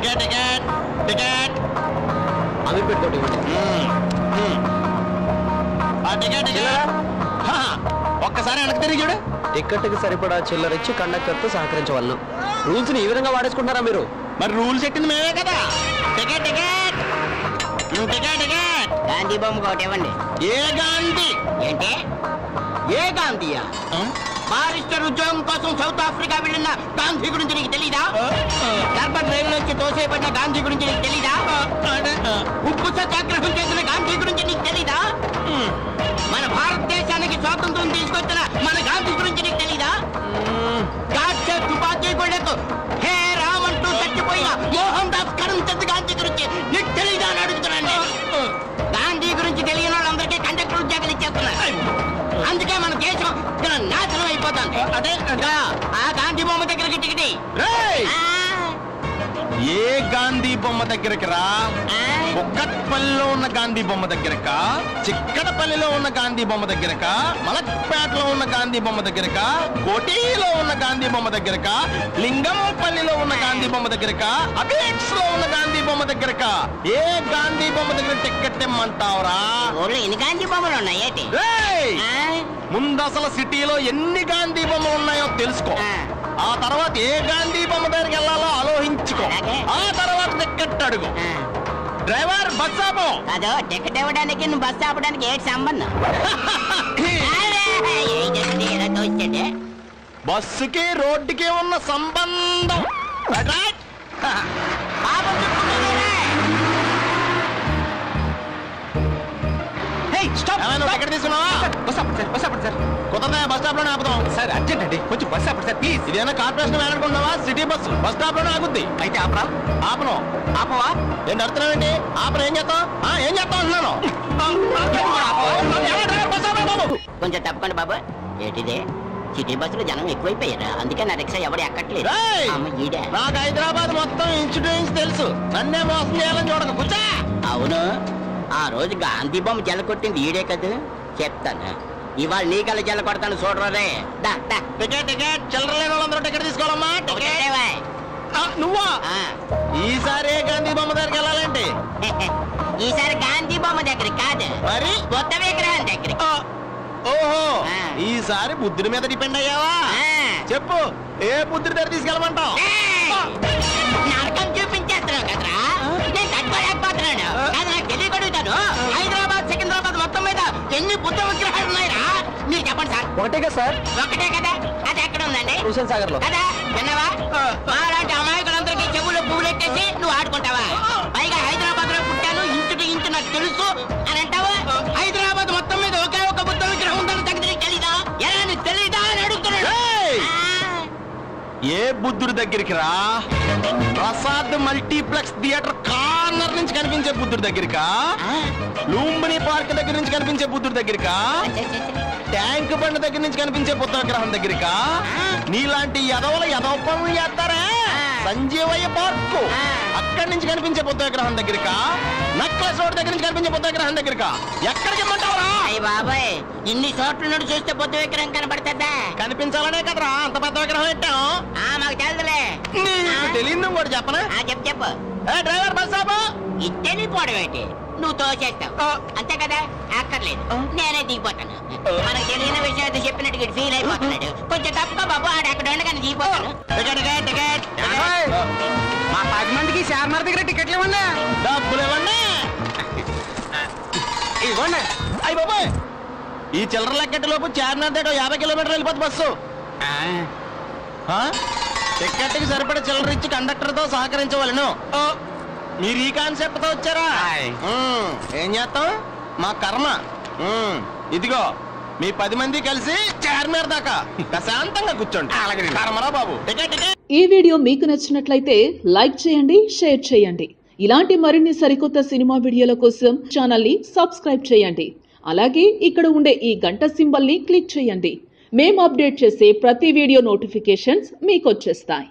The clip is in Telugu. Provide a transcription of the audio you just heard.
టికెట్ టికెట్ టికెట్ అవి పెట్టుకోండి. టికెట్ టికెట్ ఒక్కసారి వెనక్కి తిరిగి చూడు. టికెట్కి సరిపడా చిల్లరిచ్చి కండక్టర్తో సహకరించవలను. రూల్స్ ని ఈ విధంగా వాడేసుకుంటారా మీరు? మరి రూల్స్ పెట్టింది మేమే కదా. Ticket ticket ticket ticket Gandhi బొమ్మ ఒకటి ఇవ్వండి. ఏ గాంధీ? ఏంటి ఏ గాంధీయా? బారిస్టర్ ఉద్యోగం కోసం సౌత్ ఆఫ్రికా వెళ్ళిన గాంధీ గురించి నీకు తెలీదా? డర్బన్ రైలు నుంచి తోసేయబడిన గాంధీ గురించి నీకు తెలీదా? ఉప్పు సత్యాగ్రహం చేసిన గాంధీ గురించి నీకు తెలీదా? మన భారతదేశానికి స్వాతంత్రం తీసుకొచ్చిన మన గాంధీ గురించి నీకు తెలీదా? గాడ్సే తుపాకీ గొళ్ళకు హే రామ్ అంటూ చచ్చిపోయిన మోహన్ దాస్ కరమ్చంద్ గాంధీ గురించి నీకు తెలీదా అని అడుగుతున్నాను. గాంధీ గురించి తెలియని వాళ్ళందరికీ కండక్టర్ ఉద్యోగాలు ఇచ్చేస్తున్నారు. అందుకే మన దేశం నాశనం అయిపోతుంది. అదే ఆ గాంధీ బొమ్మ దగ్గరికి టికెట్. ఏ గాంధీ బొమ్మ దగ్గరికి రా? కుక్కట్పల్లిలో ఉన్న గాంధీ బొమ్మ దగ్గరక, చిక్కడపల్లిలో ఉన్న గాంధీ బొమ్మ దగ్గరక, మలక్పేటలో ఉన్న గాంధీ బొమ్మ దగ్గరక, కోటిలో ఉన్న గాంధీ బొమ్మ దగ్గరక, లింగంపల్లిలో ఉన్న గాంధీ బొమ్మ దగ్గరక, అబిక్స్ లో ఉన్న గాంధీ బొమ్మ దగ్గరక ఏ గాంధీ బొమ్మ దగ్గర టికెట్ ఇమ్మంటావురా? ఎన్ని గాంధీ బొమ్మలు ఉన్నాయి? ముందు అసలు సిటీలో ఎన్ని గాంధీ బొమ్మలు ఉన్నాయో తెలుసుకో. ఆ తర్వాత ఏ గాంధీ బొమ్మ దగ్గరికి వెళ్ళాలో ఆలోచించుకో. ఆ తర్వాత టికెట్ అడుగు. డ్రైవర్ బస్ ఆపు. అదో టికెట్ ఇవ్వడానికి నువ్వు బస్ ఆపడానికి ఏంటి సంబంధం? బస్సుకి రోడ్డుకి ఉన్న సంబంధం. టికెట్ తీసుకున్నావా? కుదరదా? బస్ స్టాప్ లోనే ఆపుదాం. సార్ అర్జెంట్ అండి, కొంచెం బస్ ఆపండి సార్ ప్లీజ్. ఇదేనా కార్పొరేషన్ అనుకుంటున్నావా? సిటీ బస్సు బస్ స్టాప్ లోనే ఆగుద్ది. అయితే ఆపరా? ఆపను. ఆపవా? ఏంటి అర్థమేంటి? ఆపను. ఏం చేస్తాం? ఏం చేస్తాం అంటున్నాను. కొంచెం తప్పకుండా బాబు. ఏంటిదే సిటీ బస్సులో జనం ఎక్కువైపోయారా? అందుకే నా రిక్షా ఎవరు ఎక్కట్లేదు. నాకు హైదరాబాద్ మొత్తం ఇంచు టు ఇంచు తెలుసు. నన్నే మోసం చేయాలని చూడక కూర్చో. అవును, ఆ రోజు గాంధీ బొమ్మ జల కొట్టింది ఈడే కదా. చెప్తాను, ఇవాళ నీకల్లా జల కొడతాను చూడరే. టికెట్ టికెట్ చిల్లర లేని వాళ్ళందరూ టికెట్ తీసుకోవాలమ్మా. నువ్వా? ఈసారి గాంధీ బొమ్మ దగ్గరికి వెళ్ళాలంటే ఈసారి గాంధీ బొమ్మ దగ్గర కాదు, మరి కొత్త విగ్రహం దగ్గర. ఓహో, ఈసారి బుద్ధుడి మీద డిపెండ్ అయ్యావా? చెప్పు, ఏ బుద్ధుడి దగ్గర తీసుకెళ్ళమంటావు? నరకం చూపించేస్తున్నావు కదరా, నేను తట్టుకోలేకపోతున్నాను. కాదు, నాకు తెలియగలుగుతాను. హైదరాబాద్ సికింద్రాబాద్ మొత్తం మీద ఎన్ని బుద్ధ విగ్రహాలు ఉన్నాయిరా? మీరు చెప్పండి సార్. ఒకటే కదా సార్? ఒకటే కదా. అది ఎక్కడ ఉందండి? హుసేన్ సాగర్ లో కదా. విన్నావా? మాలాంటి అమాయకులందరికీ చెవులు పువ్వులు ఎక్కేసి నువ్వు ఆడుకుంటావా? పైగా హైదరాబాద్ లో పుట్టాను, ఇంచుటి ఇంచు నాకు తెలుసు అని అంటావా? హైదరాబాద్ మొత్తం మీద ఒకే ఒక బుద్ధ విగ్రహం ఉందని తగ్గితే తెలీదా? ఎలా నీకు తెలీదా అని అడుగుతున్నాడు. ఏ బుద్ధుడి దగ్గరికి రా? ప్రసాద్ మల్టీప్లెక్స్ థియేటర్ కార్నర్ నుంచి కనిపించే బుద్ధుడి దగ్గరికా? లూంబిని పార్క్ దగ్గర నుంచి కనిపించే బుద్ధుడి దగ్గరికా? ట్యాంక్ బండ్ దగ్గర నుంచి కనిపించే బుద్ధ విగ్రహం దగ్గరికా? నీలాంటి ఎదవల ఎదవ పనులు చేస్తారా? సంజీవయ్య పార్కు అక్కడి నుంచి కనిపించే బుద్ధ విగ్రహం దగ్గరికా? నక్లెస్ రోడ్ దగ్గర నుంచి కనిపించే బుద్ధ విగ్రహం దగ్గరికా? ఎక్కడికి ఇమ్మంటావరా? అయ్య బాబాయ్, ఇన్ని చోట్ల నుండి చూస్తే బుద్ధ విగ్రహం కనబడుతుందా? కనిపించాలనే కదరా అంత పెద్ద విగ్రహం పెట్టాం. మాకు తెలుదులే. తెలియదు కూడా చెప్పనా? చెప్పు. డ్రైవర్ బస్ ఆపు. ఇద్దరిపోవడం ఏంటి? నువ్వు తోచేస్తావు అంతే కదా. అక్కర్లేదు, నేనే దిగిపోతాను. మనకు తెలియని విషయాలు చెప్పినట్టు ఫీల్ అయిపోతున్నాడు. కొంచెం తప్పుగా బాబు, ఆడు అక్కడ ఉండగానే దిగిపోతాను. మా 10 మందికి చార్మినార్ దగ్గర టికెట్లు ఇవ్వండి. డబ్బులు ఇవ్వండి. ఇవ్వండి. అయ్యి బాబాయ్, ఈ చిల్లర లెక్కటి లోపు చార్మినార్ దగ్గర 50 కిలోమీటర్లు వెళ్ళిపోతుంది బస్సు. టికెట్కి సరిపడే చిల్లర ఇచ్చి కండక్టర్ తో సహకరించవలను. మీరు ఈ కాన్సెప్ట్ తో వచ్చారా? ఏం చేస్తాం, మా కర్మ. ఇదిగో మీ 10 మంది కలిసి చార్మినార్ దాకా ప్రశాంతంగా కూర్చోండి. కర్మరా బాబు. ఈ వీడియో మీకు నచ్చినట్లయితే లైక్ చేయండి, షేర్ చేయండి. ఇలాంటి మరిన్ని సరికొత్త సినిమా వీడియోల కోసం ఛానల్ ని సబ్స్క్రైబ్ చేయండి. అలాగే ఇక్కడ ఉండే ఈ గంట సింబల్ ని క్లిక్ చేయండి. మేము అప్డేట్ చేసే ప్రతి వీడియో నోటిఫికేషన్స్ మీకు వచ్చేస్తాయి.